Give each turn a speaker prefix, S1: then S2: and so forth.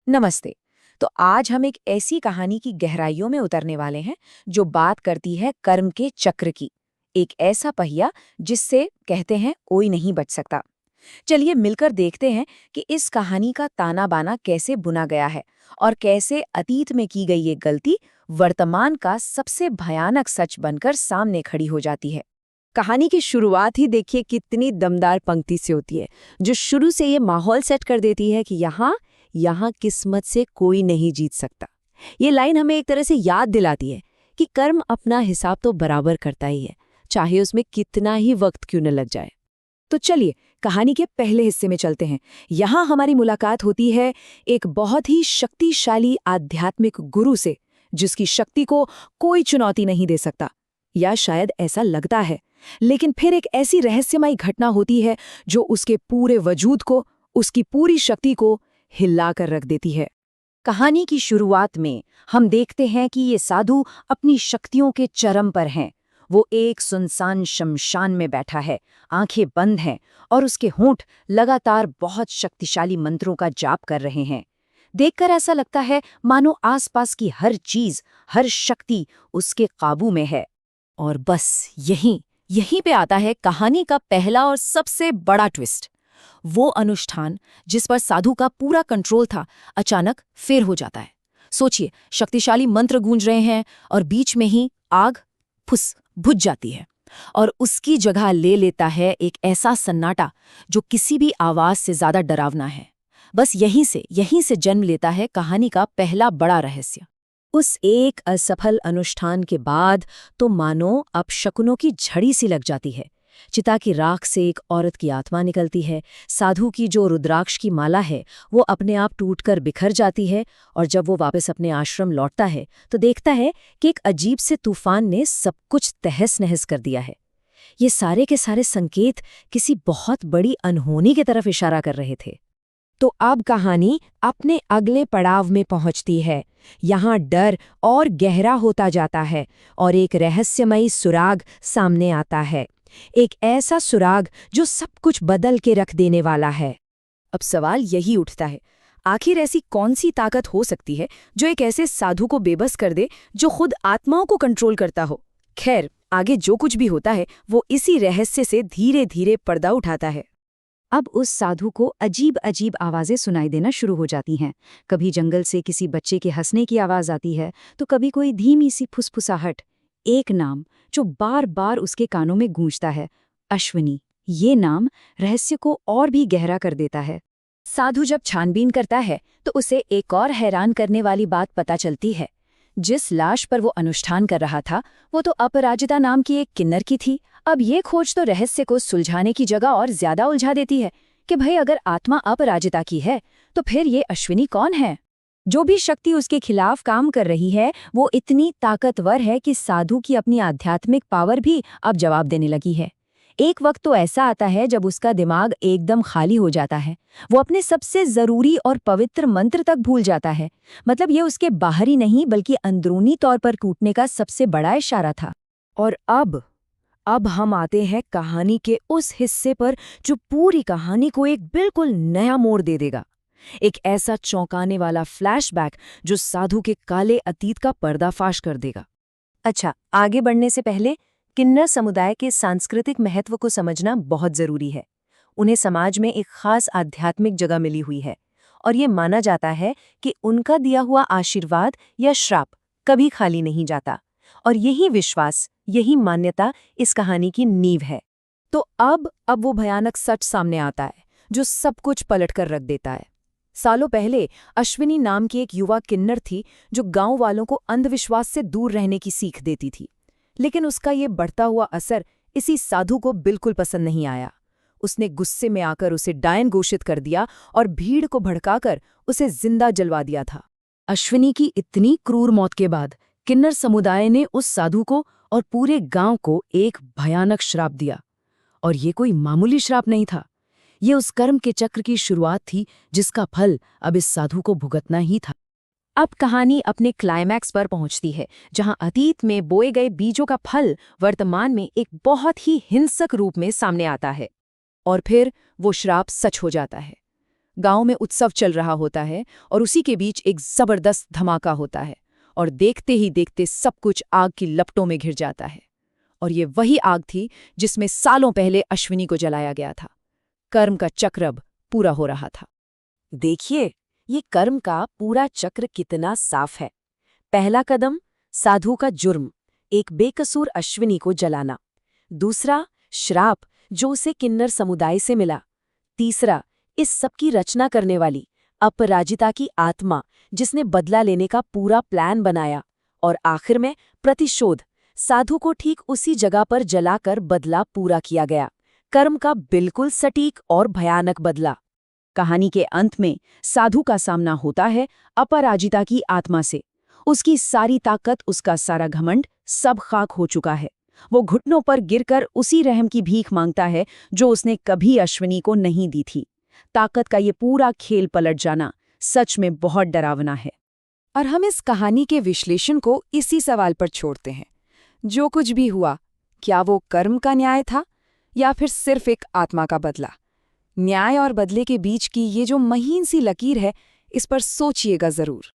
S1: नमस्ते। तो आज हम एक ऐसी कहानी की गहराइयों में उतरने वाले हैं जो बात करती है कर्म के चक्र की। एक ऐसा पहिया जिससे कहते हैं कोई नहीं बच सकता। चलिए मिलकर देखते हैं कि इस कहानी का ताना बाना कैसे बुना गया है और कैसे अतीत में की गई ये गलती वर्तमान का सबसे भयानक सच बनकर सामने खड़ी हो जाती है।
S2: कहानी की शुरुआत ही देखिए कितनी दमदार पंक्ति से होती है, जो शुरू से ये माहौल सेट कर देती है कि यहाँ किस्मत से कोई नहीं जीत सकता। ये लाइन हमें एक तरह से याद दिलाती है कि कर्म अपना हिसाब तो बराबर करता ही है, चाहे उसमें कितना ही वक्त क्यों न लग जाए।
S1: तो चलिए कहानी के पहले हिस्से में चलते हैं। यहाँ हमारी मुलाकात होती है एक बहुत ही शक्तिशाली आध्यात्मिक गुरु से, जिसकी शक्ति को कोई चुनौती नहीं दे सकता, या शायद ऐसा लगता है। लेकिन फिर एक ऐसी रहस्यमयी घटना होती है जो उसके पूरे वजूद को, उसकी पूरी शक्ति को हिला कर रख देती है। कहानी की शुरुआत में हम देखते हैं कि ये साधु अपनी शक्तियों के चरम पर हैं। वो एक सुनसान शमशान में बैठा है, आंखें बंद हैं और उसके होंठ लगातार बहुत शक्तिशाली मंत्रों का जाप कर रहे हैं। देखकर ऐसा लगता है मानो आसपास की हर चीज, हर शक्ति उसके काबू में है। और बस यहीं पे आता है कहानी का पहला और सबसे बड़ा ट्विस्ट। वो अनुष्ठान जिस पर साधु का पूरा कंट्रोल था, अचानक फेल हो जाता है। सोचिए, शक्तिशाली मंत्र गूंज रहे हैं और बीच में ही आग फुस बुझ जाती है और उसकी जगह ले लेता है एक ऐसा सन्नाटा जो किसी भी आवाज से ज्यादा डरावना है। बस यहीं से जन्म लेता है कहानी का पहला बड़ा रहस्य। उस एक असफल अनुष्ठान के बाद तो मानो अपशकुनों की झड़ी सी लग जाती है। चिता की राख से एक औरत की आत्मा निकलती है, साधु की जो रुद्राक्ष की माला है वो अपने आप टूटकर बिखर जाती है, और जब वो वापस अपने आश्रम लौटता है तो देखता है कि एक अजीब से तूफान ने सब कुछ तहस नहस कर दिया है। ये सारे के सारे संकेत किसी बहुत बड़ी अनहोनी की तरफ इशारा कर रहे थे। तो अब कहानी अपने अगले पड़ाव में पहुंचती है। यहाँ डर और गहरा होता जाता है और एक रहस्यमयी सुराग सामने आता है, एक ऐसा सुराग जो सब कुछ बदल के रख देने वाला है। अब सवाल यही उठता है, आखिर ऐसी कौन सी ताकत हो सकती है जो एक ऐसे साधु को बेबस कर दे, जो खुद आत्माओं को कंट्रोल करता हो। खैर, आगे जो कुछ भी होता है वो इसी रहस्य से धीरे धीरे पर्दा उठाता है। अब उस साधु को अजीब अजीब आवाजें सुनाई देना शुरू हो जाती हैं। कभी जंगल से किसी बच्चे के हंसने की आवाज आती है, तो कभी कोई धीमी सी फुसफुसाहट। एक नाम जो बार बार उसके कानों में गूंजता है, अश्विनी। ये नाम रहस्य को और भी गहरा कर देता है। साधु जब छानबीन करता है तो उसे एक और हैरान करने वाली बात पता चलती है। जिस लाश पर वो अनुष्ठान कर रहा था वो तो अपराजिता नाम की एक किन्नर की थी। अब ये खोज तो रहस्य को सुलझाने की जगह और ज्यादा उलझा देती है कि भाई अगर आत्मा अपराजिता की है तो फिर ये अश्विनी कौन है। जो भी शक्ति उसके खिलाफ काम कर रही है वो इतनी ताकतवर है कि साधु की अपनी आध्यात्मिक पावर भी अब जवाब देने लगी है। एक वक्त तो ऐसा आता है जब उसका दिमाग एकदम खाली हो जाता है। वो अपने सबसे जरूरी और पवित्र मंत्र तक भूल जाता है। मतलब ये उसके बाहरी नहीं बल्कि अंदरूनी तौर पर टूटने का सबसे बड़ा इशारा था। और अब हम आते हैं कहानी के उस हिस्से पर जो पूरी कहानी को एक बिल्कुल नया मोड़ दे देगा। एक ऐसा चौंकाने वाला फ्लैशबैक जो साधु के काले अतीत का पर्दाफाश कर देगा। अच्छा, आगे बढ़ने से पहले किन्नर समुदाय के सांस्कृतिक महत्व को समझना बहुत जरूरी है। उन्हें समाज में एक खास आध्यात्मिक जगह मिली हुई है और ये माना जाता है कि उनका दिया हुआ आशीर्वाद या श्राप कभी खाली नहीं जाता। और यही विश्वास, यही मान्यता इस कहानी की नींव है। तो अब वो भयानक सच सामने आता है जो सब कुछ पलट कर रख देता है। सालों पहले अश्विनी नाम की एक युवा किन्नर थी जो गांव वालों को अंधविश्वास से दूर रहने की सीख देती थी। लेकिन उसका ये बढ़ता हुआ असर इसी साधु को बिल्कुल पसंद नहीं आया। उसने गुस्से में आकर उसे डायन घोषित कर दिया और भीड़ को भड़काकर उसे जिंदा जलवा दिया था। अश्विनी की इतनी क्रूर मौत के बाद किन्नर समुदाय ने उस साधु को और पूरे गांव को एक भयानक श्राप दिया। और ये कोई मामूली श्राप नहीं था, ये उस कर्म के चक्र की शुरुआत थी जिसका फल अब इस साधु को भुगतना ही था। अब कहानी अपने क्लाइमैक्स पर पहुंचती है, जहां अतीत में बोए गए बीजों का फल वर्तमान में एक बहुत ही हिंसक रूप में सामने आता है। और फिर वो श्राप सच हो जाता है। गांव में उत्सव चल रहा होता है और उसी के बीच एक जबरदस्त धमाका होता है और देखते ही देखते सब कुछ आग की लपटों में घिर जाता है। और ये वही आग थी जिसमें सालों पहले अश्विनी को जलाया गया था। कर्म का चक्र अब पूरा हो रहा था।
S2: देखिए, ये कर्म का पूरा चक्र कितना साफ है। पहला कदम, साधु का जुर्म, एक बेकसूर अश्विनी को जलाना। दूसरा, श्राप जो उसे किन्नर समुदाय से मिला। तीसरा, इस सब की रचना करने वाली अपराजिता की आत्मा जिसने बदला लेने का पूरा प्लान बनाया। और आखिर में प्रतिशोध, साधु को ठीक उसी जगह पर जलाकर बदला पूरा किया गया। कर्म का बिल्कुल सटीक और भयानक बदला।
S1: कहानी के अंत में साधु का सामना होता है अपराजिता की आत्मा से। उसकी सारी ताकत, उसका सारा घमंड सब खाक हो चुका है। वो घुटनों पर गिरकर उसी रहम की भीख मांगता है जो उसने कभी अश्विनी को नहीं दी थी। ताकत का ये पूरा खेल पलट जाना सच में बहुत डरावना है। और हम इस कहानी के विश्लेषण को इसी सवाल पर छोड़ते हैं, जो कुछ भी हुआ, क्या वो कर्म का न्याय था या फिर सिर्फ एक आत्मा का बदला? न्याय और बदले के बीच की ये जो महीन सी लकीर है, इस पर सोचिएगा जरूर।